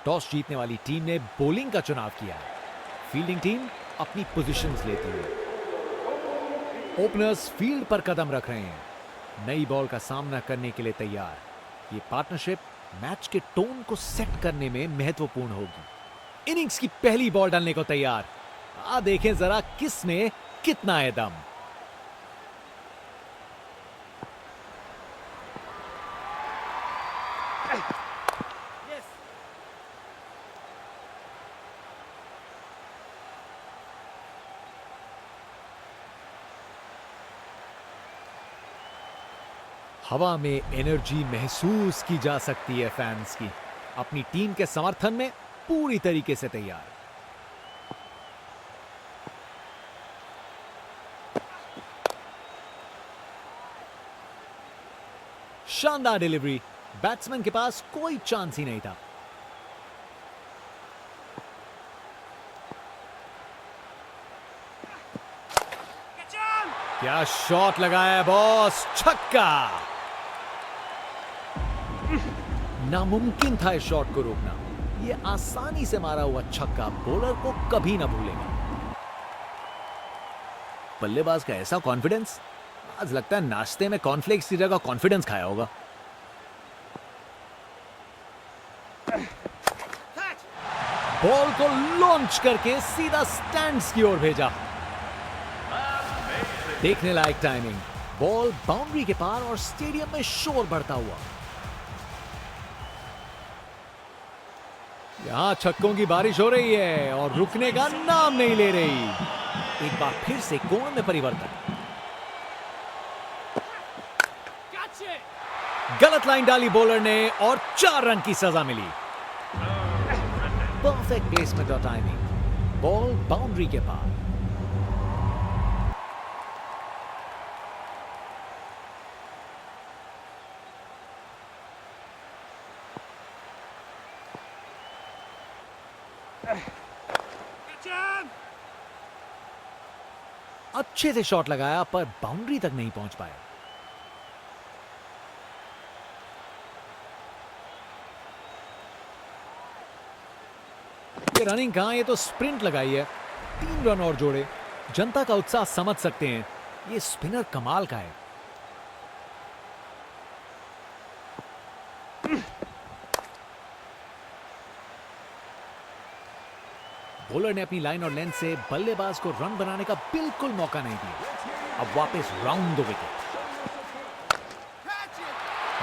Toss जीतने वाली team ने बॉलिंग का चुनाव किया है। फील्डिंग टीम अपनी पोजीशंस लेती है। ओपनर्स फील्ड पर कदम रख रहे हैं, नई बॉल का सामना करने के लिए तैयार। ये पार्टनरशिप मैच के टोन को सेट करने में महत्वपूर्ण होगी। इनिंग्स की पहली बॉल डालने को तैयार। देखें जरा किस में कितना है दम। हवा में एनर्जी महसूस की जा सकती है। फैंस की अपनी टीम के समर्थन में पूरी तरीके से तैयार। शानदार डिलीवरी, बैट्समैन के पास कोई चांस ही नहीं था। क्या शॉट लगाया बॉस, छक्का। नामुमकिन था इस शॉट को रोकना। यह आसानी से मारा हुआ छक्का बॉलर को कभी ना भूलेगा। बल्लेबाज का ऐसा कॉन्फिडेंस, आज लगता है नाश्ते में कॉर्नफ्लेक्स की जगह कॉन्फिडेंस खाया होगा। बॉल को लॉन्च करके सीधा स्टैंड्स की ओर भेजा। देखने लायक टाइमिंग, बॉल बाउंड्री के पार और स्टेडियम में शोर बढ़ता हुआ। यहां छक्कों की बारिश हो रही है और रुकने का नाम नहीं ले रही। एक बार फिर से कोण में परिवर्तन। गलत लाइन डाली बॉलर ने और 4 रन की सजा मिली। परफेक्ट प्लेसमेंट और टाइमिंग, बॉल बाउंड्री के पार। अच्छे से शॉट लगाया पर बाउंड्री तक नहीं पहुंच पाया। ये रनिंग कहां, ये तो स्प्रिंट लगाई है। 3 रन और जोड़े। जनता का उत्साह समझ सकते हैं। ये स्पिनर कमाल का है। बॉलर ने अपनी लाइन और लेंथ से बल्लेबाज को रन बनाने का बिल्कुल मौका नहीं दिया। अब वापस राउंड द विकेट।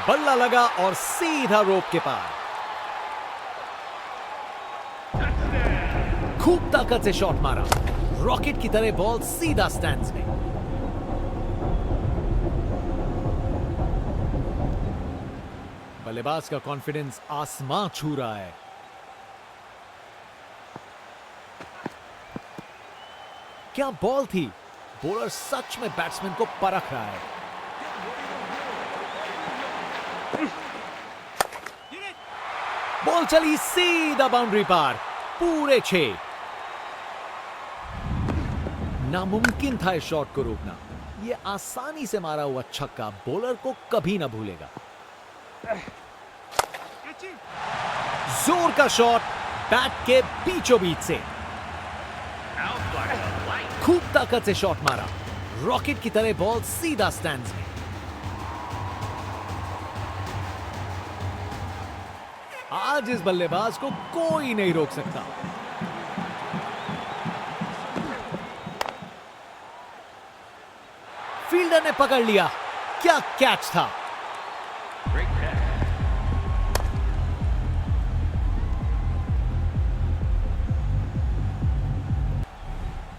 बल्ला लगा और सीधा रोप के पार। खूब ताकत से शॉट मारा, रॉकेट की तरह बॉल सीधा स्टैंड्स में। बल्लेबाज का कॉन्फिडेंस आसमां छू रहा है। क्या बॉल थी, बॉलर सच में बैट्समैन को परख रहा है। बॉल चली सीधा बाउंड्री पार, पूरे 6। नामुमकिन था इस शॉट को रोकना। यह आसानी से मारा हुआ छक्का बॉलर को कभी ना भूलेगा। जोर का शॉट, बैट के बीचों बीच से। खूब ताकत से शॉट मारा, रॉकेट की तरह बॉल सीधा स्टैंड्स में। आज इस बल्लेबाज को कोई नहीं रोक सकता। फील्डर ने पकड़ लिया। क्या कैच था।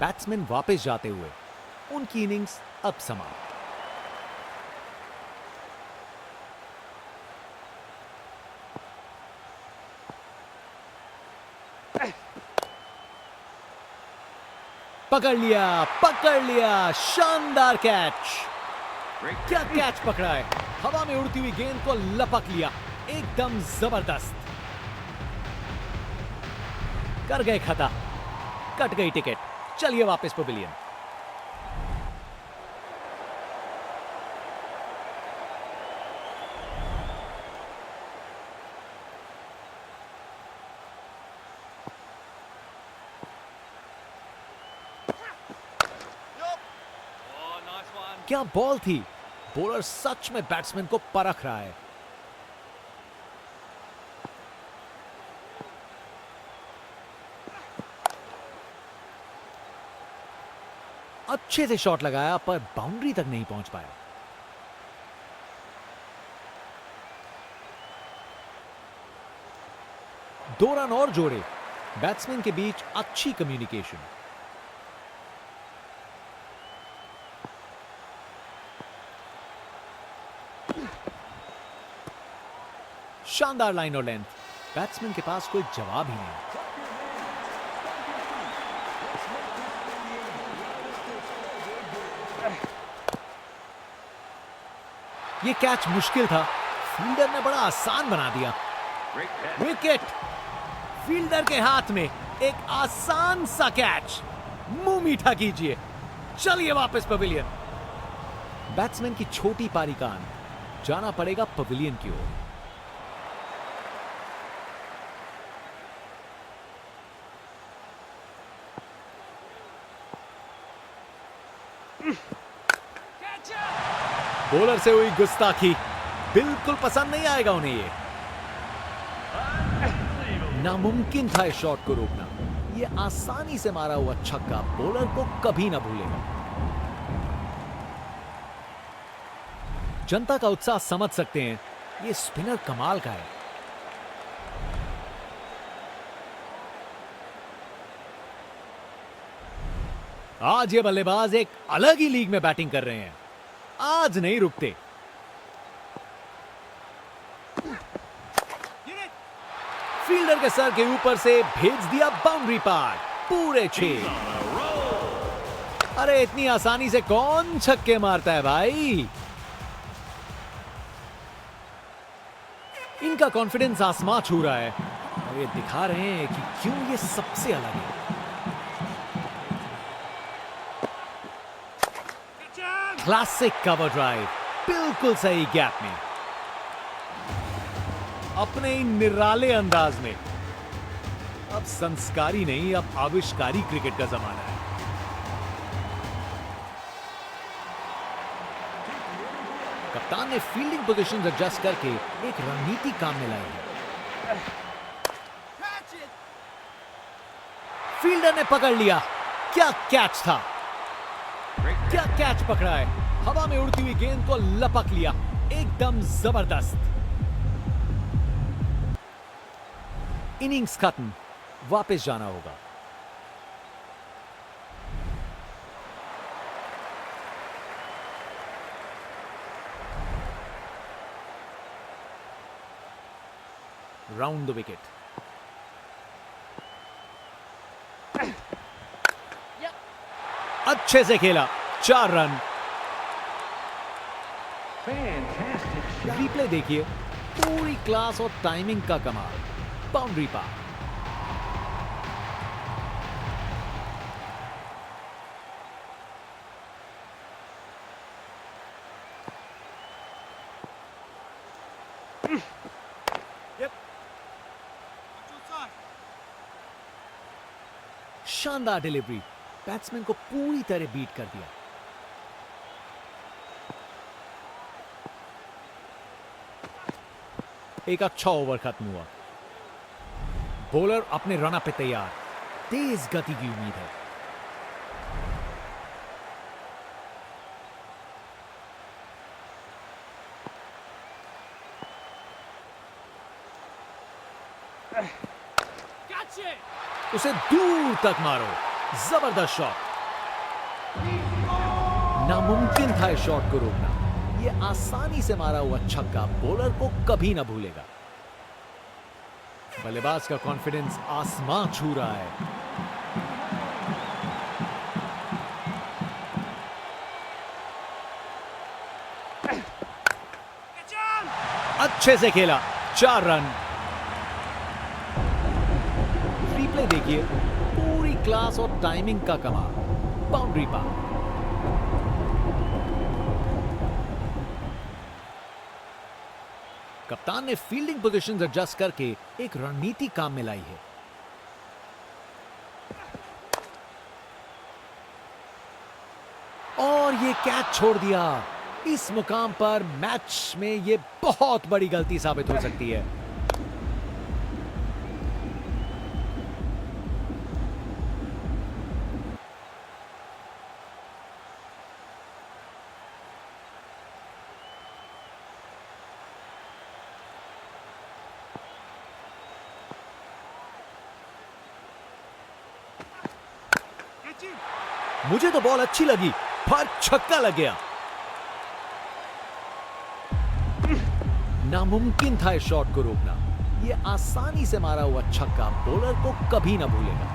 बैट्समैन वापस जाते हुए उनकी इनिंग्स अब समाप्त। पकड़ लिया, शानदार कैच। क्या कैच पकड़ा है, हवा में उड़ती हुई गेंद को लपक लिया, एकदम जबरदस्त। कर गए खता, कट गई टिकट। चलिए वापस पवेलियन। क्या बॉल थी। बॉलर सच में बैट्समैन को परख रहा है। अच्छे से शॉट लगाया पर बाउंड्री तक नहीं पहुंच पाया। दो रन और जोड़े। बैट्समैन के बीच अच्छी कम्युनिकेशन। शानदार लाइन और लेंथ। बैट्समैन के पास कोई जवाब ही नहीं। ये कैच मुश्किल था, फील्डर ने बड़ा आसान बना दिया। विकेट। फील्डर के हाथ में एक आसान सा कैच। मुंह मीठा कीजिए, चलिए वापस पवेलियन। बैट्समैन की छोटी पारी का अंत, जाना पड़ेगा पवेलियन की ओर। बॉलर से हुई गुस्ताखी, बिल्कुल पसंद नहीं आएगा उन्हें ये। नामुमकिन था इस शॉट को रोकना। ये आसानी से मारा हुआ छक्का बॉलर को कभी ना भूलेगा। जनता का उत्साह समझ सकते हैं, ये स्पिनर कमाल का है। आज ये बल्लेबाज एक अलग ही लीग में बैटिंग कर रहे हैं, आज नहीं रुकते। फील्डर के सर के ऊपर से भेज दिया बाउंड्री पार, पूरे 6। अरे इतनी आसानी से कौन छक्के मारता है भाई। इनका कॉन्फिडेंस आसमां छू रहा है और ये दिखा रहे हैं कि क्यों ये सबसे अलग है। क्लासिक कवर ड्राइव, बिल्कुल सही गैप में, अपने ही निराले अंदाज में। अब संस्कारी नहीं, अब आविष्कारी क्रिकेट का जमाना है। कप्तान ने फील्डिंग पोजीशन एडजस्ट करके एक रणनीति काम में लाई है। फील्डर ने पकड़ लिया, क्या कैच था। क्या कैच पकड़ा है, हवा में उड़ती हुई गेंद को लपक लिया, एकदम जबरदस्त। इनिंग्स खत्म, वापस जाना होगा। Round the wicket. अच्छे से खेला, 4 रन। रिप्ले देखिए, पूरी क्लास और टाइमिंग का कमाल। बाउंड्री पार। शानदार डिलीवरी, बैट्समैन को पूरी तरह बीट कर दिया। एक अच्छा ओवर खत्म हुआ। बॉलर अपने रन अप पे तैयार, तेज गति की उम्मीद है। उसे दूर तक मारो, जबरदस्त शॉट। नामुमकिन था इस शॉट को रोकना। ये आसानी से मारा हुआ छक्का बॉलर को कभी ना भूलेगा। बल्लेबाज का कॉन्फिडेंस आसमां छू रहा है। अच्छे से खेला, 4 रन। रिप्ले देखिए, पूरी क्लास और टाइमिंग का कमाल। बाउंड्री पार। कप्तान ने फील्डिंग पोजीशंस एडजस्ट करके एक रणनीति काम में लाई है। और ये कैच छोड़ दिया। इस मुकाम पर मैच में ये बहुत बड़ी गलती साबित हो सकती है। मुझे तो बॉल अच्छी लगी पर छक्का लग गया। नामुमकिन था इस शॉट को रोकना। ये आसानी से मारा हुआ छक्का बॉलर को कभी ना भूलेगा।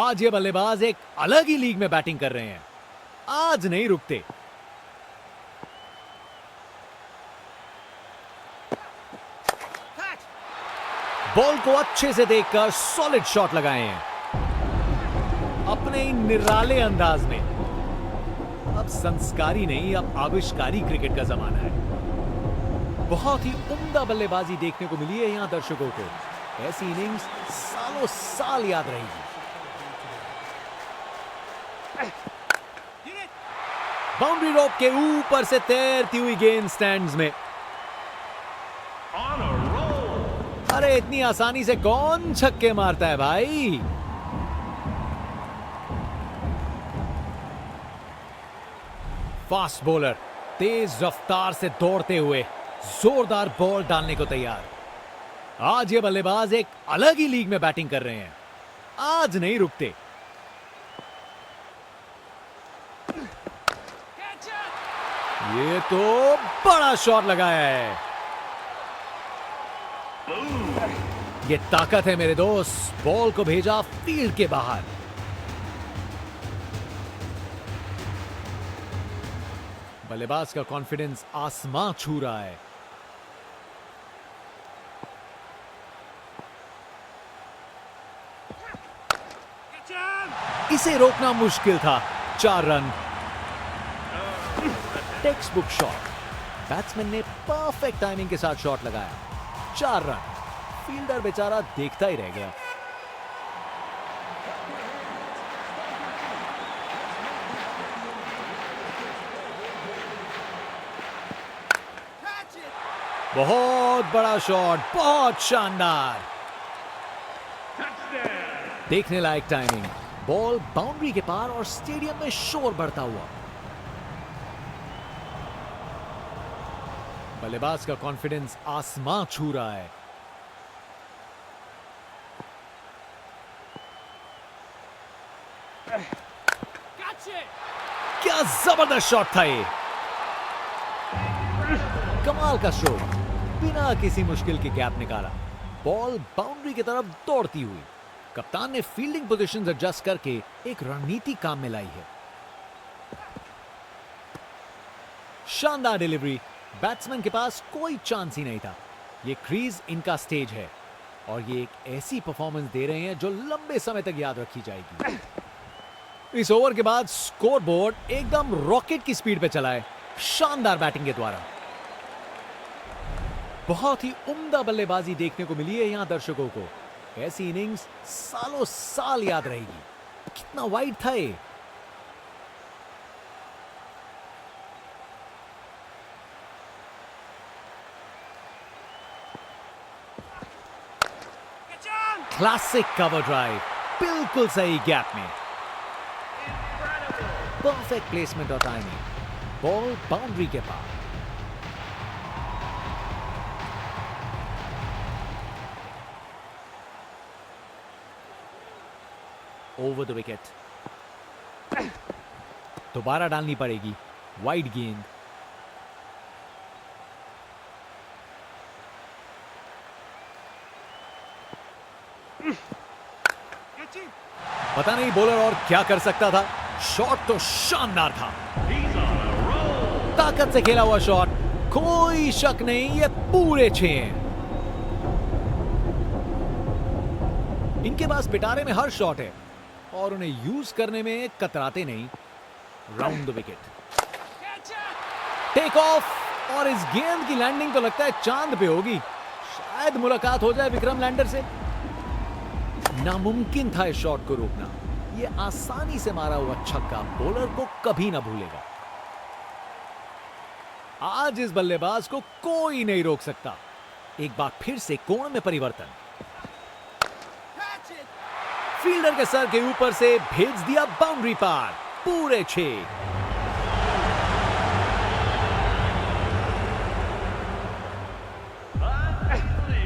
आज ये बल्लेबाज एक अलग ही लीग में बैटिंग कर रहे हैं। आज नहीं रुकते। बॉल को अच्छे से देखकर सॉलिड शॉट लगाए हैं अपने ही निराले अंदाज में। अब संस्कारी नहीं, अब आविष्कारी क्रिकेट का जमाना है। बहुत ही उम्दा बल्लेबाजी देखने को मिली है यहां दर्शकों को। ऐसी इनिंग्स सालों साल याद रहेगी। बाउंड्री रोप के ऊपर से तैरती हुई गेंद स्टैंड्स में। अरे इतनी आसानी से कौन छक्के मारता है भाई। फास्ट बॉलर तेज रफ्तार से दौड़ते हुए जोरदार बॉल डालने को तैयार। आज ये बल्लेबाज एक अलग ही लीग में बैटिंग कर रहे हैं। आज नहीं रुकते। ये तो बड़ा शॉट लगाया है। ये ताकत है मेरे दोस्त। बॉल को भेजा फील्ड के बाहर। बल्लेबाज का कॉन्फिडेंस आसमां छू रहा है। इसे रोकना मुश्किल था। 4 run. Text book shot. Batsman ने परफेक्ट टाइमिंग के साथ शॉट लगाया। 4 रन। फील्डर बेचारा देखता ही रह गया। बहुत बड़ा शॉट, बहुत शानदार। देखने लायक टाइमिंग। बॉल बाउंड्री के पार और स्टेडियम में शोर बढ़ता हुआ। बल्लेबाज का कॉन्फिडेंस आसमां छू रहा है। क्या जबरदस्त शॉट था ये। कमाल का स्ट्रोक। बिना किसी मुश्किल के गैप निकाला। बॉल बाउंड्री की तरफ दौड़ती हुई। कप्तान ने फील्डिंग पोजीशंस एडजस्ट करके एक रणनीति काम में लाई है। शानदार डिलीवरी। बैट्समैन के पास कोई चांस ही नहीं था। ये क्रीज इनका स्टेज है और ये एक ऐसी परफॉर्मेंस दे रहे हैं जो लंबे समय तक याद रखी जाएगी। इस ओवर के बाद स्कोरबोर्ड एकदम रॉकेट की स्पीड पे चला है शानदार बैटिंग के द्वारा। बहुत ही उम्दा बल्लेबाजी देखने को मिली है यहां दर्शकों को। ऐसी इनिंग्स सालों साल याद रहेगी। कितना वाइड था ये। Classic cover drive. बिल्कुल सही गैप में। परफेक्ट प्लेसमेंट और टाइमिंग। बॉल बाउंड्री के पार। Over the wicket. दोबारा डालनी पड़ेगी। वाइड गेंद। पता नहीं बॉलर और क्या कर सकता था। शॉट तो शानदार था। ताकत से खेला हुआ शॉट। कोई शक नहीं, ये पूरे 6 हैं। इनके पास पिटारे में हर शॉट है और उन्हें यूज करने में कतराते नहीं। Round the wicket. Take off. और इस गेंद की लैंडिंग तो लगता है चांद पे होगी। शायद मुलाकात हो जाए विक्रम लैंडर से। नामुमकिन था इस शॉट को रोकना। ये आसानी से मारा हुआ छक्का बॉलर को कभी ना भूलेगा। आज इस बल्लेबाज को कोई नहीं रोक सकता। एक बार फिर से कोण में परिवर्तन, फील्डर के सर के ऊपर से भेज दिया बाउंड्री पार, पूरे 6।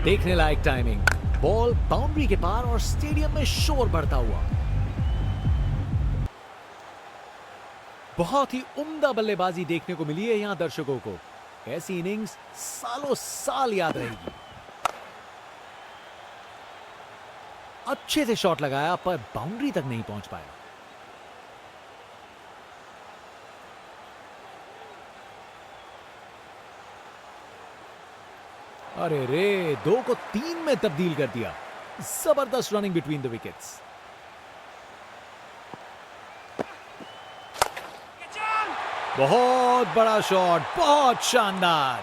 देखने लायक टाइमिंग, बॉल बाउंड्री के पार और स्टेडियम में शोर बढ़ता हुआ। बहुत ही उम्दा बल्लेबाजी देखने को मिली है यहां दर्शकों को। ऐसी इनिंग्स सालों साल याद रहेगी। अच्छे से शॉट लगाया पर बाउंड्री तक नहीं पहुंच पाया। अरे रे, 2 को 3 में तब्दील कर दिया। जबरदस्त रनिंग बिटवीन द विकेट्स। बहुत बड़ा शॉट, बहुत शानदार।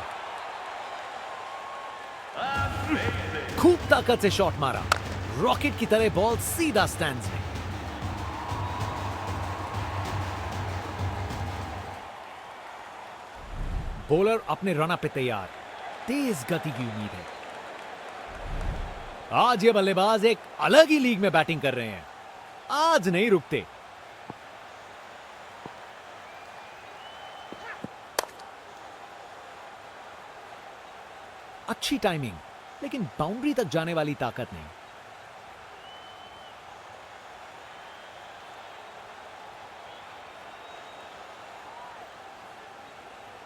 खूब ताकत से शॉट मारा, रॉकेट की तरह बॉल सीधा स्टैंड्स में। बॉलर अपने रन अप पे तैयार, तेज गति की उम्मीद है। आज ये बल्लेबाज एक अलग ही लीग में बैटिंग कर रहे हैं। आज नहीं रुकते। अच्छी टाइमिंग, लेकिन बाउंड्री तक जाने वाली ताकत नहीं।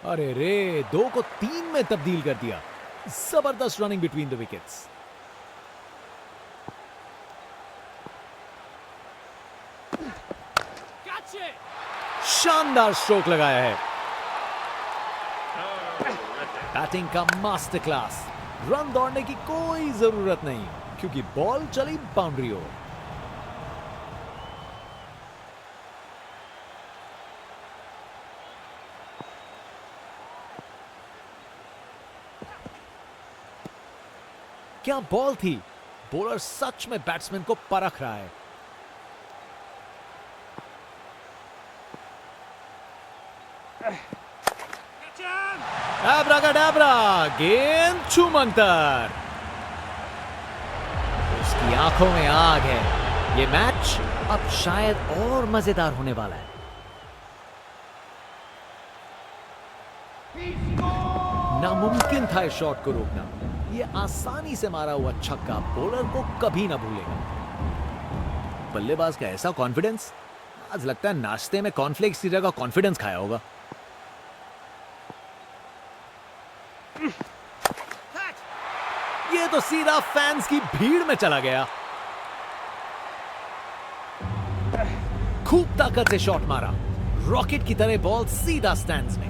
अरे रे, 2 को 3 में तब्दील कर दिया। जबरदस्त रनिंग बिटवीन द विकेट्स। शानदार स्ट्रोक लगाया है। बैटिंग का मास्टर क्लास। रन दौड़ने की कोई जरूरत नहीं क्योंकि बॉल चली बाउंड्री ओर। क्या बॉल थी। बॉलर सच में बैट्समैन को परख रहा है। एब्राकाडाब्रा, गेंद छूमंतर। उसकी आंखों में आग है। ये मैच अब शायद और मजेदार होने वाला है। नामुमकिन था इस शॉट को रोकना। ये आसानी से मारा हुआ छक्का बॉलर को कभी ना भूलेगा। बल्लेबाज का ऐसा कॉन्फिडेंस, आज लगता है नाश्ते में कॉर्नफ्लेक्स की जगह कॉन्फिडेंस खाया होगा। ये तो सीधा फैंस की भीड़ में चला गया। खूब ताकत से शॉट मारा, रॉकेट की तरह बॉल सीधा स्टैंड्स में।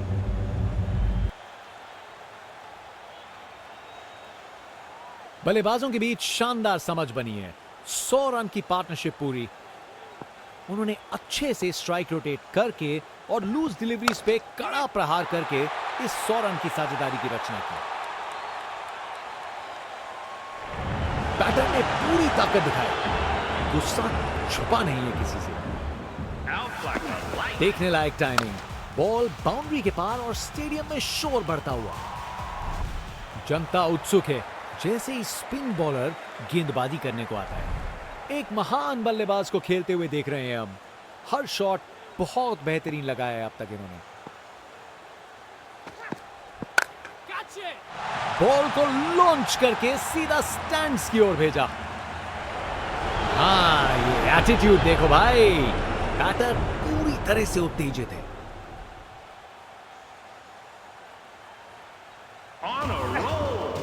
बल्लेबाजों के बीच शानदार समझ बनी है। 100 रन की पार्टनरशिप पूरी। उन्होंने अच्छे से स्ट्राइक रोटेट करके और लूज डिलीवरीज पे कड़ा प्रहार करके इस 100 रन की साझेदारी की रचना की। बैटर ने पूरी ताकत दिखाई। गुस्सा छुपा नहीं है किसी से। देखने लायक टाइमिंग, बॉल बाउंड्री के पार और स्टेडियम में शोर बढ़ता हुआ। जनता उत्सुक है जैसे ही स्पिन बॉलर गेंदबाजी करने को आता है। एक महान बल्लेबाज को खेलते हुए देख रहे हैं हम। हर शॉट बहुत बेहतरीन लगाया है अब तक इन्होंने। बॉल को लॉन्च करके सीधा स्टैंड्स की ओर भेजा। हाँ, ये एटीट्यूड देखो भाई। बैटर पूरी तरह से उत्तेजित है।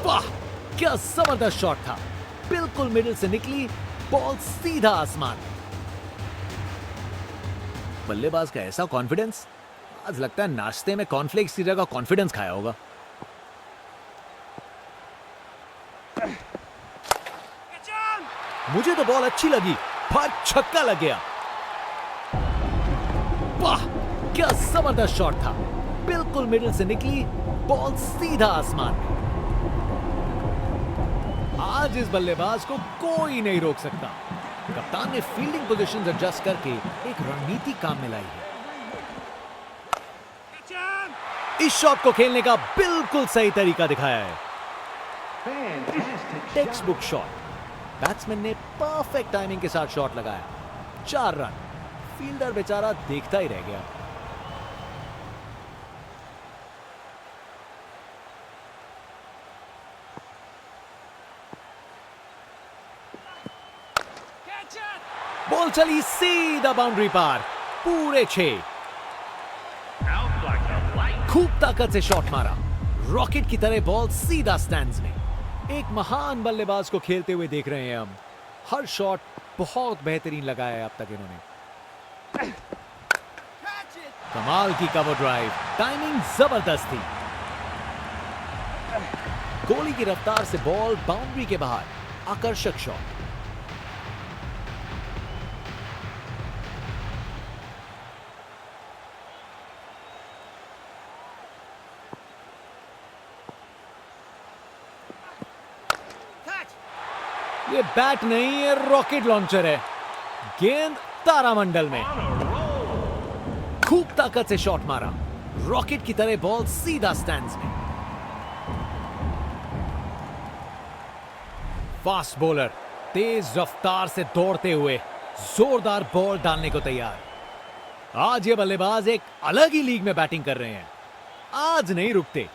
वाह, क्या जबरदस्त शॉट था। बिल्कुल मिडिल से निकली बॉल सीधा आसमान। बल्लेबाज का ऐसा कॉन्फिडेंस, आज लगता है नाश्ते में कॉर्नफ्लेक्स की जगह कॉन्फिडेंस खाया होगा। मुझे तो बॉल अच्छी लगी पर छक्का लग गया। वाह, क्या जबरदस्त शॉट था। बिल्कुल मिडिल से निकली बॉल सीधा आसमान में। आज इस बल्लेबाज को कोई नहीं रोक सकता। कप्तान ने फील्डिंग पोजीशंस एडजस्ट करके एक रणनीति काम में लाई है। इस शॉट को खेलने का बिल्कुल सही तरीका दिखाया है। Text book shot. बैट्समैन ने परफेक्ट टाइमिंग के साथ शॉट लगाया। 4 रन। फील्डर बेचारा देखता ही रह गया। बॉल चली सीधा बाउंड्री पार। पूरे 6। खूब ताकत से शॉट मारा। रॉकेट की तरह बॉल सीधा स्टैंड्स में। एक महान बल्लेबाज को खेलते हुए देख रहे हैं हम। हर शॉट बहुत बेहतरीन लगाया है अब तक इन्होंने। कमाल की कवर ड्राइव। टाइमिंग जबरदस्त थी। कोहली की रफ्तार से बॉल बाउंड्री के बाहर। आकर्षक शॉट। ये बैट नहीं, ये रॉकेट लॉन्चर है। गेंद तारामंडल में। खूब ताकत से शॉट मारा। रॉकेट की तरह बॉल सीधा स्टैंड्स में। फास्ट बॉलर तेज रफ्तार से दौड़ते हुए जोरदार बॉल डालने को तैयार। आज ये बल्लेबाज एक अलग ही लीग में बैटिंग कर रहे हैं। आज नहीं रुकते।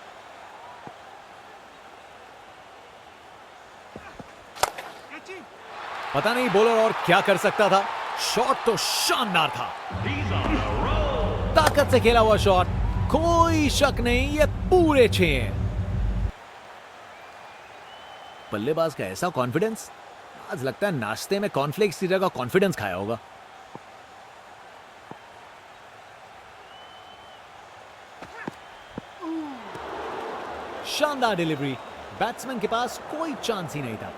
पता नहीं बॉलर और क्या कर सकता था। शॉट तो शानदार था। ताकत से खेला हुआ शॉट। कोई शक नहीं, ये पूरे 6 हैं। बल्लेबाज का ऐसा कॉन्फिडेंस। आज लगता है नाश्ते में कॉर्नफ्लेक्स की जगह कॉन्फिडेंस खाया होगा। शानदार डिलीवरी। बैट्समैन के पास कोई चांस ही नहीं था।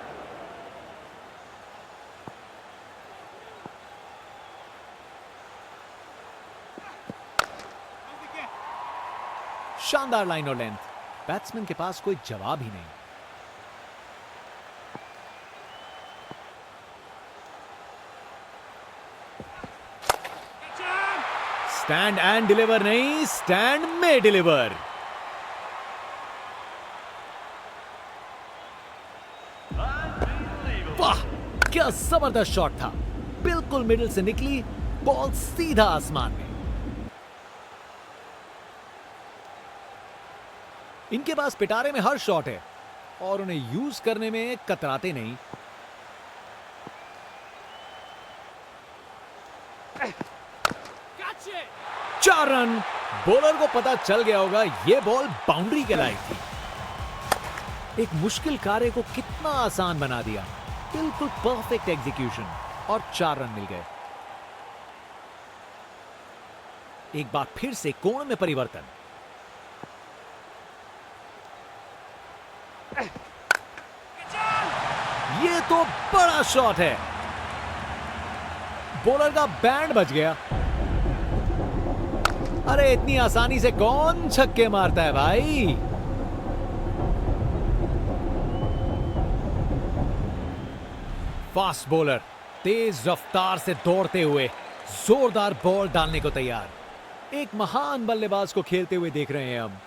शानदार लाइन और लेंथ। बैट्समैन के पास कोई जवाब ही नहीं। स्टैंड एंड डिलीवर नहीं, स्टैंड में डिलीवर। वाह, क्या जबरदस्त शॉट था। बिल्कुल मिडिल से निकली बॉल सीधा आसमान में। इनके पास पिटारे में हर शॉट है और उन्हें यूज करने में कतराते नहीं। चार रन। बॉलर को पता चल गया होगा यह बॉल बाउंड्री के लायक थी। एक मुश्किल कार्य को कितना आसान बना दिया। बिल्कुल परफेक्ट एग्जीक्यूशन और 4 रन मिल गए। एक बार फिर से कोण में परिवर्तन। ये तो बड़ा शॉट है। बॉलर का बैंड बच गया। अरे इतनी आसानी से कौन छक्के मारता है भाई। फास्ट बॉलर तेज रफ्तार से दौड़ते हुए जोरदार बॉल डालने को तैयार। एक महान बल्लेबाज को खेलते हुए देख रहे हैं हम।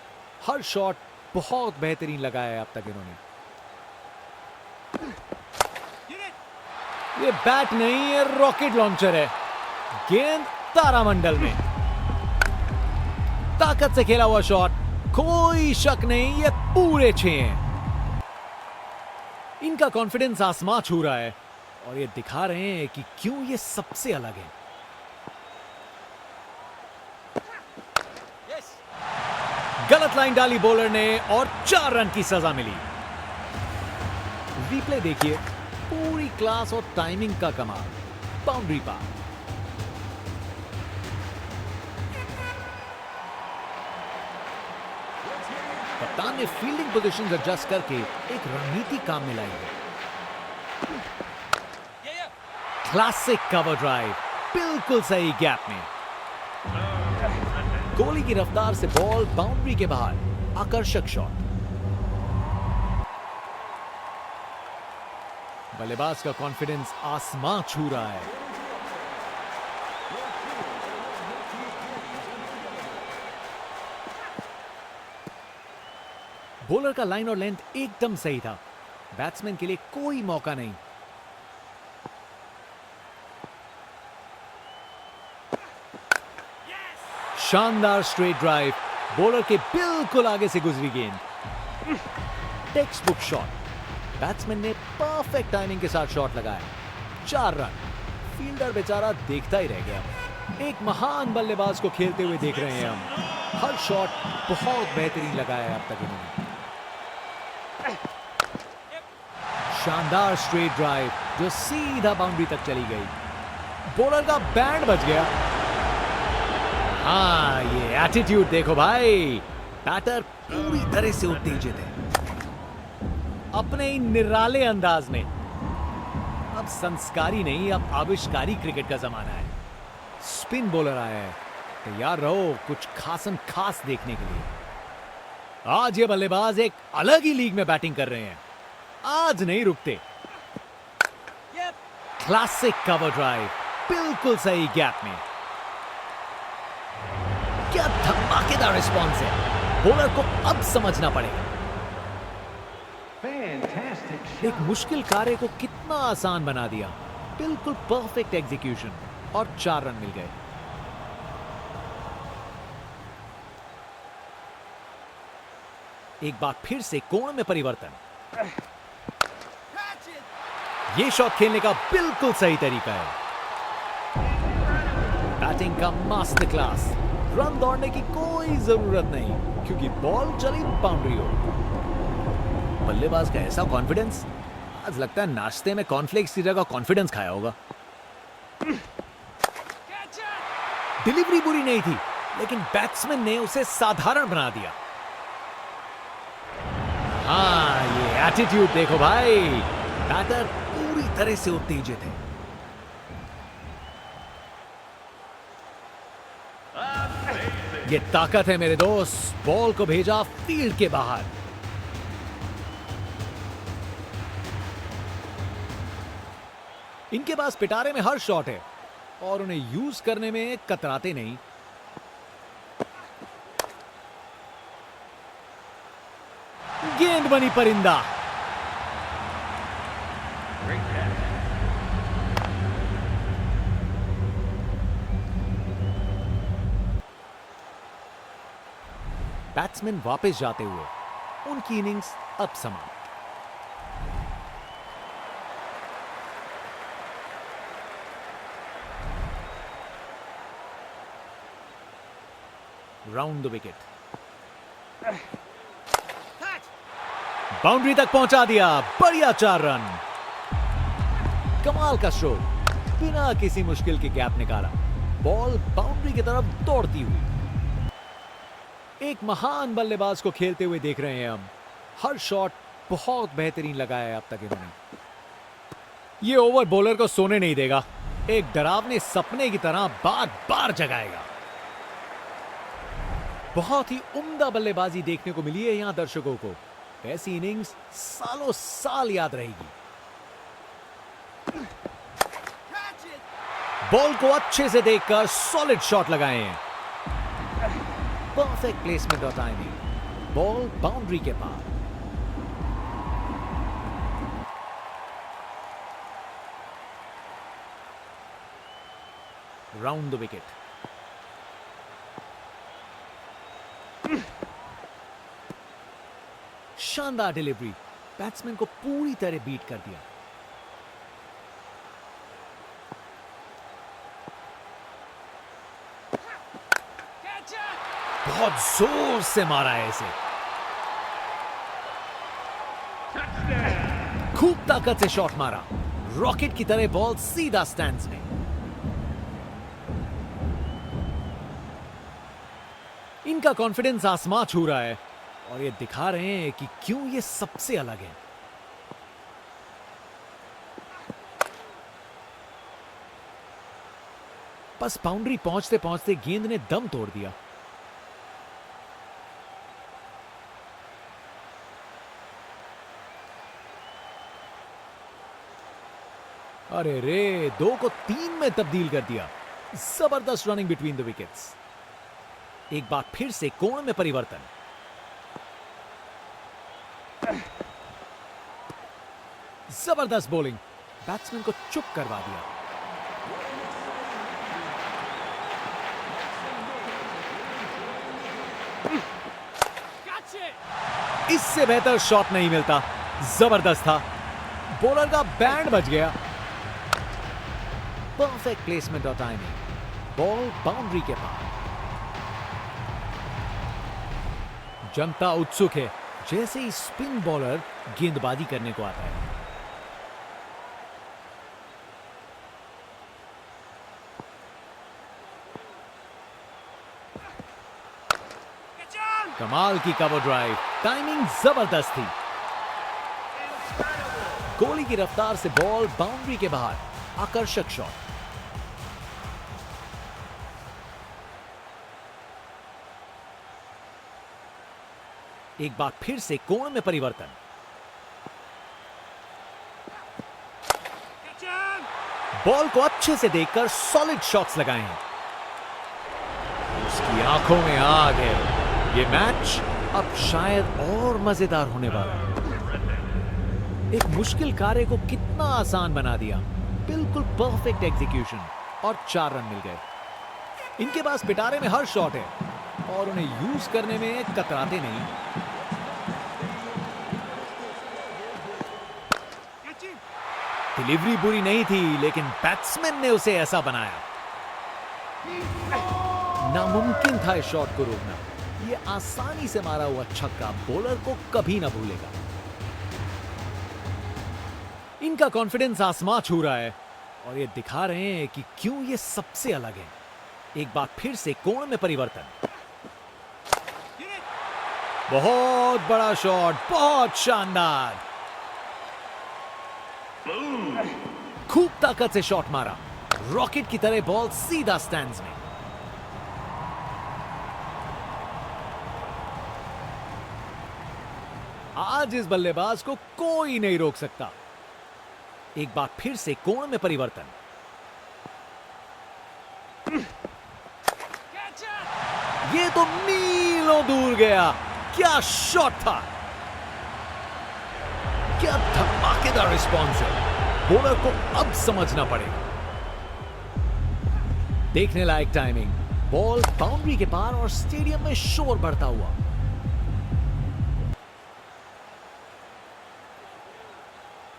हर शॉट बहुत बेहतरीन लगाया है अब तक इन्होंने। ये बैट नहीं, ये रॉकेट लॉन्चर है। गेंद तारामंडल में। ताकत से खेला हुआ शॉट। कोई शक नहीं, ये पूरे 6 हैं। इनका कॉन्फिडेंस आसमां छू रहा है और ये दिखा रहे हैं कि क्यों ये सबसे अलग है। गलत लाइन डाली बॉलर ने और 4 रन की सजा मिली। रिप्ले देखिए। पूरी क्लास और टाइमिंग का कमाल। बाउंड्री पार। कप्तान ने फील्डिंग पोजीशंस एडजस्ट करके एक रणनीति काम में लाई है। Classic cover drive. बिल्कुल सही गैप में। कोहली की रफ्तार से बॉल बाउंड्री के बाहर। आकर्षक शॉट। बल्लेबाज का कॉन्फिडेंस आसमां छू रहा है। बॉलर का लाइन और लेंथ एकदम सही था। बैट्समैन के लिए कोई मौका नहीं। शानदार स्ट्रेट ड्राइव, बॉलर के बिल्कुल आगे से गुजरी गेंद। Text book shot. बैट्समैन ने परफेक्ट टाइमिंग के साथ शॉट लगाया। 4 रन। फील्डर बेचारा देखता ही रह गया। एक महान बल्लेबाज को खेलते हुए देख रहे हैं हम। हर शॉट बहुत बेहतरीन लगाया है अब तक इन्होंने। शानदार स्ट्रेट ड्राइव जो सीधा बाउंड्री तक चली गई। बॉलर का बैंड बज गया। हाँ, ये एटीट्यूड देखो भाई। बैटर पूरी तरह से उत्तेजित है अपने इन निराले अंदाज में। अब संस्कारी नहीं, अब आविष्कारी क्रिकेट का जमाना है। स्पिन बॉलर आया है, तैयार रहो कुछ खासम खास देखने के लिए। आज ये बल्लेबाज एक अलग ही लीग में बैटिंग कर रहे हैं। आज नहीं रुकते। क्लासिक कवर ड्राइव, बिल्कुल सही गैप में। क्या धमाकेदार रिस्पॉन्स है। बॉलर को अब समझना पड़ेगा एक मुश्किल कार्य को कितना आसान बना दिया। बिल्कुल परफेक्ट एग्जीक्यूशन और 4 रन मिल गए। एक बार फिर से कोण में परिवर्तन। ये शॉट खेलने का बिल्कुल सही तरीका है। बैटिंग का मास्टर क्लास। रन दौड़ने की कोई जरूरत नहीं क्योंकि बॉल चली बाउंड्री हो। बल्लेबाज का ऐसा कॉन्फिडेंस, आज लगता है नाश्ते में कॉर्नफ्लेक्स की जगह कॉन्फिडेंस खाया होगा। डिलीवरी बुरी नहीं थी, लेकिन बैट्समैन ने उसे साधारण बना दिया। हाँ, ये एटीट्यूड देखो भाई। बैटर पूरी तरह से उत्तेजित है। ये ताकत है मेरे दोस्त। बॉल को भेजा फील्ड के बाहर। इनके पास पिटारे में हर शॉट है और उन्हें यूज करने में कतराते नहीं। गेंद बनी परिंदा। बैट्समैन वापस जाते हुए उनकी इनिंग्स अब समाप्त। Round the wicket. बाउंड्री तक पहुंचा दिया। बढ़िया 4 रन। कमाल का स्ट्रोक, बिना किसी मुश्किल के गैप निकाला। बॉल बाउंड्री की तरफ दौड़ती हुई। एक महान बल्लेबाज को खेलते हुए देख रहे हैं हम। हर शॉट बहुत बेहतरीन लगाया है अब तक इन्होंने। ये ओवर बॉलर को सोने नहीं देगा। एक डरावने सपने की तरह बार बार जगाएगा। बहुत ही उम्दा बल्लेबाजी देखने को मिली है यहां दर्शकों को। ऐसी इनिंग्स सालों साल याद रहेगी। बॉल को अच्छे से देखकर सॉलिड शॉट लगाए हैं। परफेक्ट प्लेसमेंट और टाइमिंग। बॉल बाउंड्री के पार। Round the wicket. शानदार डिलीवरी। बैट्समैन को पूरी तरह बीट कर दिया। बहुत जोर से मारा है इसे। खूब ताकत से शॉट मारा। रॉकेट की तरह बॉल सीधा स्टैंड्स में। इनका कॉन्फिडेंस आसमां छू रहा है और ये दिखा रहे हैं कि क्यों ये सबसे अलग है। बस बाउंड्री पहुंचते पहुंचते गेंद ने दम तोड़ दिया। अरे रे, 2 को 3 में तब्दील कर दिया। जबरदस्त रनिंग बिटवीन द विकेट्स। एक बार फिर से कोण में परिवर्तन। जबरदस्त बॉलिंग, बैट्समैन को चुप करवा दिया। इससे बेहतर शॉट नहीं मिलता। जबरदस्त था, बॉलर का बैंड बच गया। परफेक्ट प्लेसमेंट और टाइमिंग, बॉल बाउंड्री के पार। जनता उत्सुक है जैसे ही स्पिन बॉलर गेंदबाजी करने को आता है। कमाल की कवर ड्राइव, टाइमिंग जबरदस्त थी। कोहली की रफ्तार से बॉल बाउंड्री के बाहर, आकर्षक शॉट। एक बार फिर से कोण में परिवर्तन। बॉल को अच्छे से देखकर सॉलिड शॉट्स लगाए हैं। उसकी आंखों में आग है। ये मैच अब शायद और मजेदार होने वाला है। एक मुश्किल कार्य को कितना आसान बना दिया। बिल्कुल परफेक्ट एग्जीक्यूशन और 4 रन मिल गए। इनके पास पिटारे में हर शॉट है और उन्हें यूज करने में कतराते नहीं। डिलीवरी बुरी नहीं थी, लेकिन बैट्समैन ने उसे ऐसा बनाया। नामुमकिन था इस शॉट को रोकना। ये आसानी से मारा हुआ छक्का बॉलर को कभी ना भूलेगा। इनका कॉन्फिडेंस आसमां छू रहा है और ये दिखा रहे हैं कि क्यों ये सबसे अलग है। एक बार फिर से कोण में परिवर्तन। बहुत बड़ा शॉट, बहुत शानदार। खूब ताकत से शॉट मारा, रॉकेट की तरह बॉल सीधा स्टैंड्स में। आज इस बल्लेबाज को कोई नहीं रोक सकता। एक बार फिर से कोण में परिवर्तन। ये तो मीलों दूर गया। क्या शॉट था, क्या धमाकेदार रिस्पॉन्स है। बॉलर को अब समझना पड़ेगा। देखने लायक टाइमिंग, बॉल बाउंड्री के पार और स्टेडियम में शोर बढ़ता हुआ।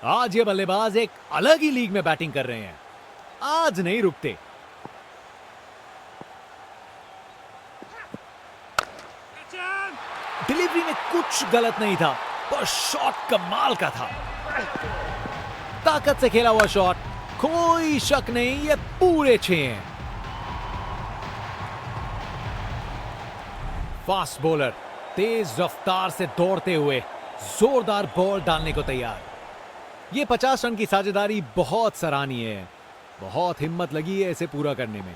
आज ये बल्लेबाज एक अलग ही लीग में बैटिंग कर रहे हैं। आज नहीं रुकते। डिलीवरी में कुछ गलत नहीं था, पर शॉट कमाल का था। ताकत से खेला हुआ शॉट, कोई शक नहीं, ये पूरे 6 हैं। फास्ट बॉलर तेज रफ्तार से दौड़ते हुए जोरदार बॉल डालने को तैयार। ये 50 रन की साझेदारी बहुत सराहनीय है। बहुत हिम्मत लगी है इसे पूरा करने में।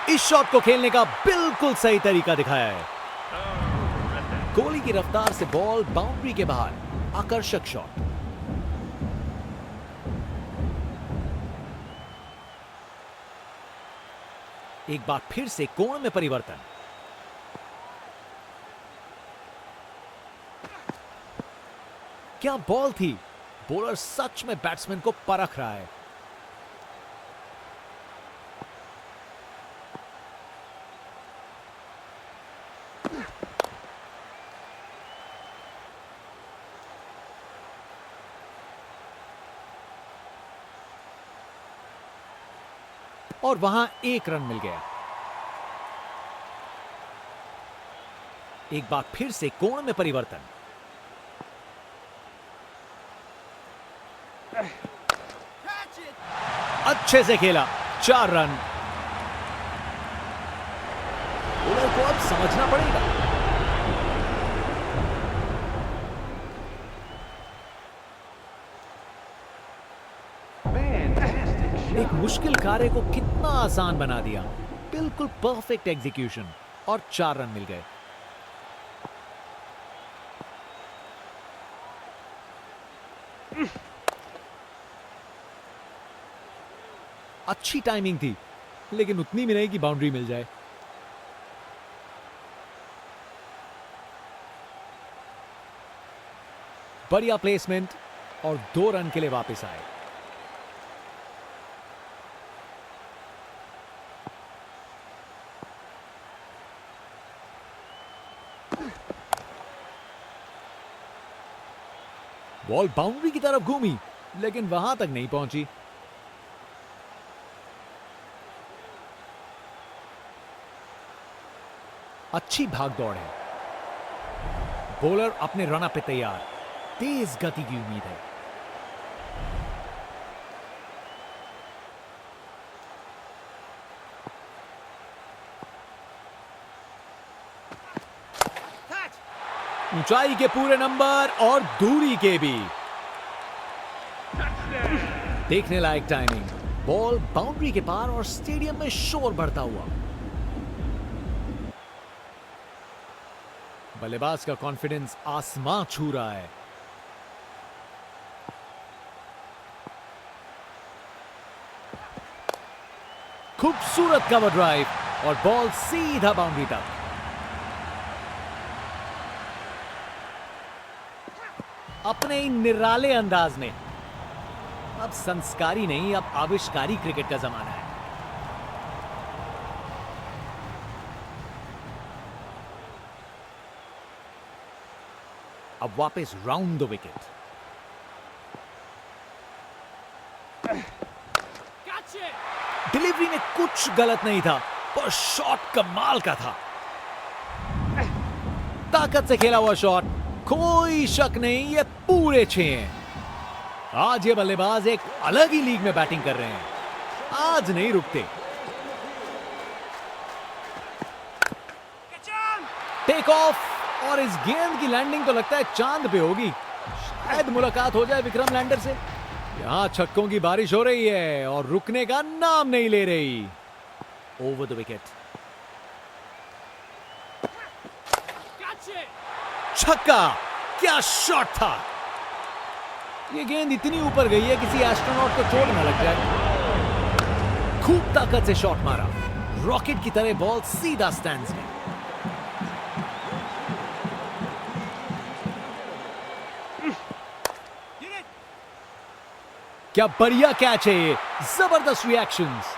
इस शॉट को खेलने का बिल्कुल सही तरीका दिखाया है। कोहली की रफ्तार से बॉल बाउंड्री के बाहर, आकर्षक शॉट। एक बार फिर से कोण में परिवर्तन। क्या बॉल थी। बॉलर सच में बैट्समैन को परख रहा है। और वहां 1 रन मिल गया। एक बार फिर से कोण में परिवर्तन। अच्छे से खेला, 4 रन। बॉलर को अब समझना पड़ेगा। एक मुश्किल कार्य को कितना आसान बना दिया। बिल्कुल परफेक्ट एग्जीक्यूशन और 4 रन मिल गए। अच्छी टाइमिंग थी, लेकिन उतनी भी नहीं कि बाउंड्री मिल जाए। बढ़िया प्लेसमेंट और 2 रन के लिए वापस आए। बॉल बाउंड्री की तरफ घूमी, लेकिन वहां तक नहीं पहुंची। अच्छी भाग दौड़ है। बॉलर अपने रनअप पे तैयार, तेज गति की उम्मीद है। ऊंचाई के पूरे नंबर और दूरी के भी। देखने लायक टाइमिंग, बॉल बाउंड्री के पार और स्टेडियम में शोर बढ़ता हुआ। बल्लेबाज का कॉन्फिडेंस आसमां छू रहा है। खूबसूरत कवर ड्राइव और बॉल सीधा बाउंड्री तक। अपने ही निराले अंदाज में। अब संस्कारी नहीं, अब आविष्कारी क्रिकेट का जमाना है। अब वापस राउंड द विकेट। डिलीवरी में कुछ गलत नहीं था, पर शॉट कमाल का था। ताकत से खेला हुआ शॉट, कोई शक नहीं, ये पूरे 6 हैं। आज ये बल्लेबाज एक अलग ही लीग में बैटिंग कर रहे हैं। आज नहीं रुकते। टेक ऑफ, और इस गेंद की लैंडिंग तो लगता है चांद पे होगी। शायद मुलाकात हो जाए विक्रम लैंडर से। यहां छक्कों की बारिश हो रही है और रुकने का नाम नहीं ले रही। Over the wicket. छक्का, क्या शॉट था। ये गेंद इतनी ऊपर गई है किसी एस्ट्रोनॉट को चोट न लग जाए। खूब ताकत से शॉट मारा, रॉकेट की तरह बॉल सीधा स्टैंड्स में। क्या बढ़िया कैच है ये, जबरदस्त रिएक्शंस।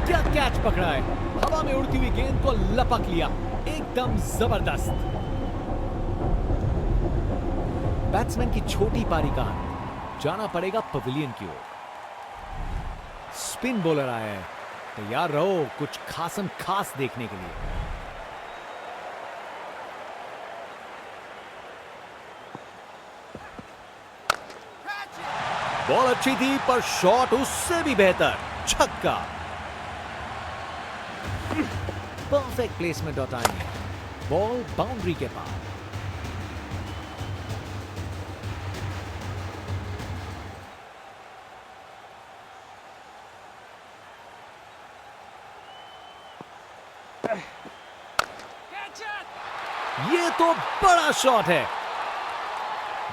क्या कैच पकड़ा है, हवा में उड़ती हुई गेंद को लपक लिया, एकदम जबरदस्त। बैट्समैन की छोटी पारी का जाना पड़ेगा पवेलियन की ओर। स्पिन बॉलर आया है, तैयार रहो कुछ खासम खास देखने के लिए। बॉल अच्छी थी, पर शॉट उससे भी बेहतर, छक्का। परफेक्ट प्लेसमेंट और टाइमिंग, बॉल बाउंड्री के पार। ये तो बड़ा शॉट है।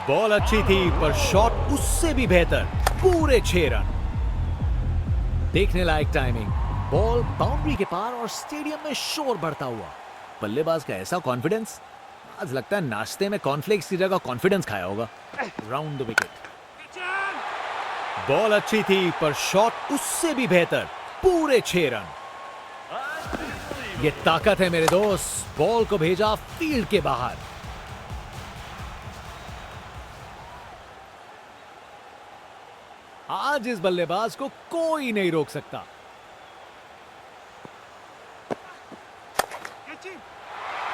बॉल अच्छी थी, पर शॉट उससे भी बेहतर, पूरे 6 रन। देखने लायक टाइमिंग, बॉल बाउंड्री के पार और स्टेडियम में शोर बढ़ता हुआ। बल्लेबाज का ऐसा कॉन्फिडेंस, आज लगता है नाश्ते में कॉर्नफ्लेक्स की जगह कॉन्फिडेंस खाया होगा। Round the wicket. बॉल अच्छी थी, पर शॉट उससे भी बेहतर, पूरे 6 रन। ये ताकत है मेरे दोस्त, बॉल को भेजा फील्ड के बाहर। आज इस बल्लेबाज को कोई नहीं रोक सकता।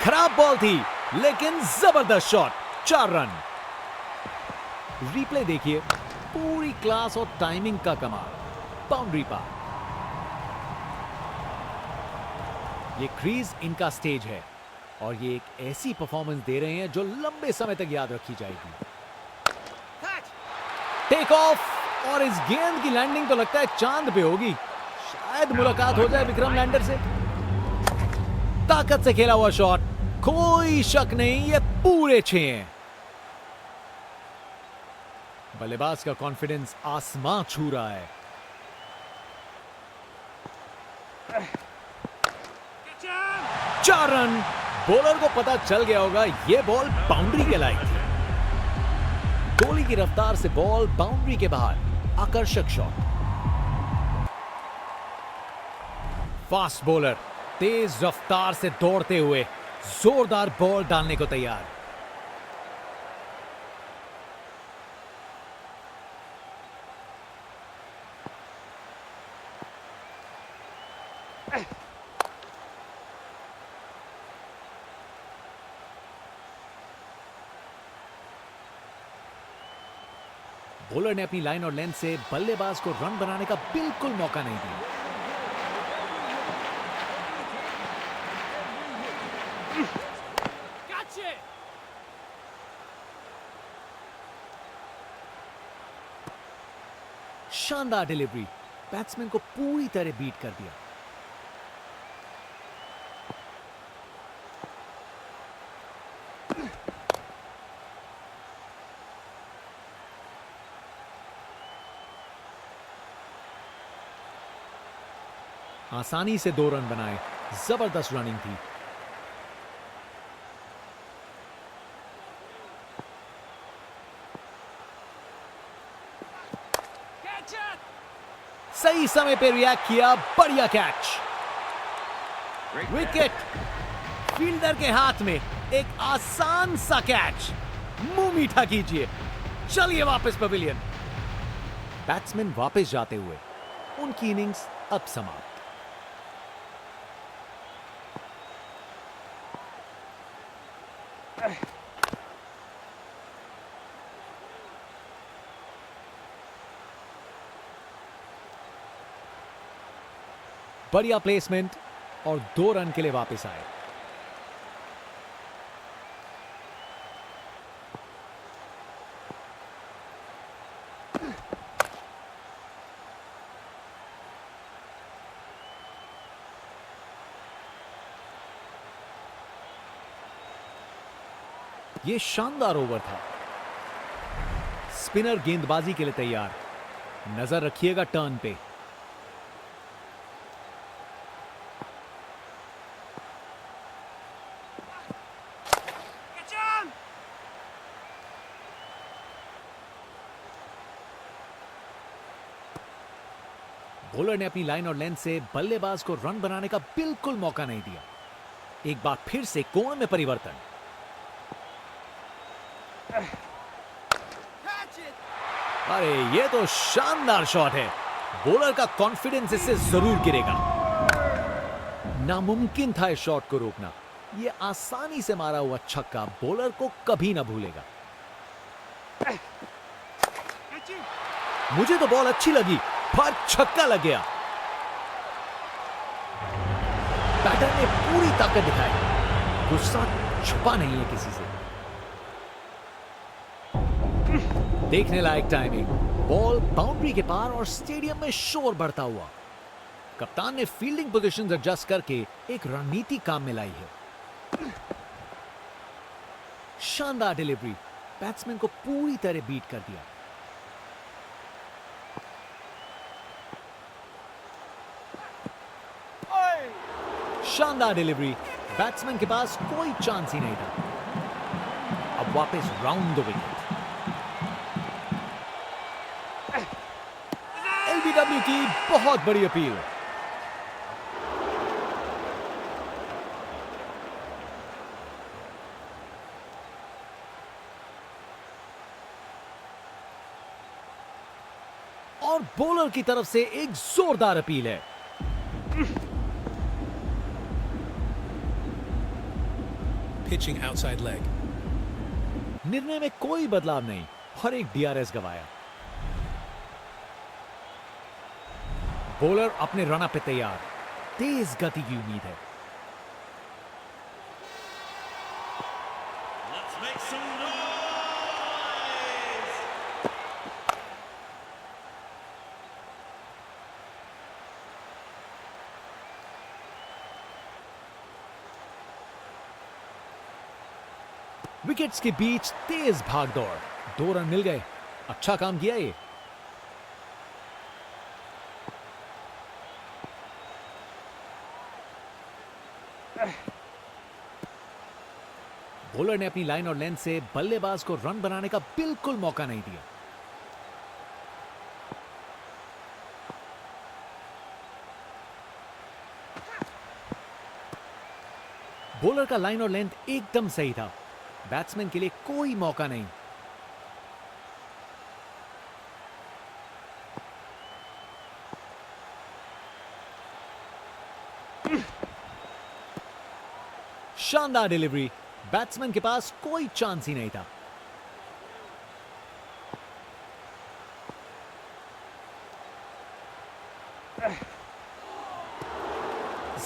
खराब बॉल थी, लेकिन जबरदस्त शॉट, 4 रन। रिप्ले देखिए, पूरी क्लास और टाइमिंग का कमाल, बाउंड्री पार। ये क्रीज इनका स्टेज है और ये एक ऐसी परफॉर्मेंस दे रहे हैं जो लंबे समय तक याद रखी जाएगी। टेक ऑफ, और इस गेंद की लैंडिंग तो लगता है चांद पे होगी। शायद मुलाकात हो जाए विक्रम लैंडर से। ताकत से खेला हुआ शॉट, कोई शक नहीं, ये पूरे 6 हैं। बल्लेबाज का कॉन्फिडेंस आसमां छू रहा है। 4 रन। बॉलर को पता चल गया होगा यह बॉल बाउंड्री के लायक थी। गोली की रफ्तार से बॉल बाउंड्री के बाहर। आकर्षक शॉट। फास्ट बॉलर तेज रफ्तार से दौड़ते हुए जोरदार बॉल डालने को तैयार। बॉलर ने अपनी लाइन और लेंथ से बल्लेबाज को रन बनाने का बिल्कुल मौका नहीं दिया। शानदार डिलीवरी, बैट्समैन को पूरी तरह बीट कर दिया। आसानी से 2 रन बनाए। जबरदस्त रनिंग थी। सही समय पे रिएक्ट किया। बढ़िया कैच। विकेट। फील्डर के हाथ में एक आसान सा कैच। मुंह मीठा कीजिए। चलिए वापस पवेलियन। बैट्समैन वापस जाते हुए उनकी इनिंग्स अब समाप्त। बढ़िया प्लेसमेंट और 2 रन के लिए वापस आए। यह शानदार ओवर था। स्पिनर गेंदबाजी के लिए तैयार। नजर रखिएगा टर्न पे। बॉलर ने अपनी लाइन और लेंथ से बल्लेबाज को रन बनाने का बिल्कुल मौका नहीं दिया। एक बार फिर से कोण में परिवर्तन। अरे ये तो शानदार शॉट है। बॉलर का कॉन्फिडेंस इससे जरूर गिरेगा। नामुमकिन था इस शॉट को रोकना। ये आसानी से मारा हुआ छक्का बॉलर को कभी ना भूलेगा। मुझे तो बॉल अच्छी लगी पर छक्का लग गया। बैटर ने पूरी ताकत दिखाई। गुस्सा छुपा नहीं है किसी से। देखने लायक टाइमिंग। बॉल बाउंड्री के पार और स्टेडियम में शोर बढ़ता हुआ। कप्तान ने फील्डिंग पोजीशंस एडजस्ट करके एक रणनीति काम में लाई है। शानदार डिलीवरी, बैट्समैन को पूरी तरह बीट कर दिया। शानदार डिलीवरी, बैट्समैन के पास कोई चांस ही नहीं था। अब वापस राउंड द विकेट। एलबीडब्ल्यू की बहुत बड़ी अपील। और बॉलर की तरफ से एक जोरदार अपील है। Pitching outside leg. निर्णय में कोई बदलाव नहीं और एक डीआरएस गवाया। बॉलर अपने रन पे तैयार। तेज गति की उम्मीद है। Let's make some noise. Wickets के बीच तेज भागदौड़। 2 रन मिल गए। अच्छा काम किया ये। बॉलर ने अपनी लाइन और लेंथ से बल्लेबाज को रन बनाने का बिल्कुल मौका नहीं दिया। बॉलर का लाइन और लेंथ एकदम सही था। बैट्समैन के लिए कोई मौका नहीं। शानदार डिलीवरी। बैट्समैन के पास कोई चांस ही नहीं था।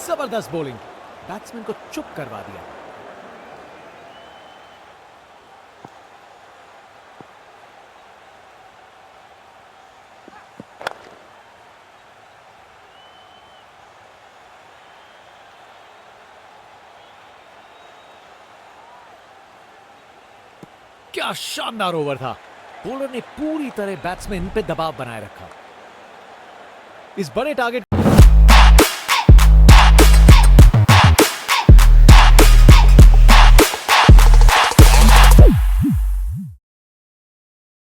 जबरदस्त बॉलिंग, बैट्समैन को चुप करवा दिया। क्या शानदार ओवर था। बॉलर ने पूरी तरह बैट्समैन पे दबाव बनाए रखा। इस बड़े टारगेट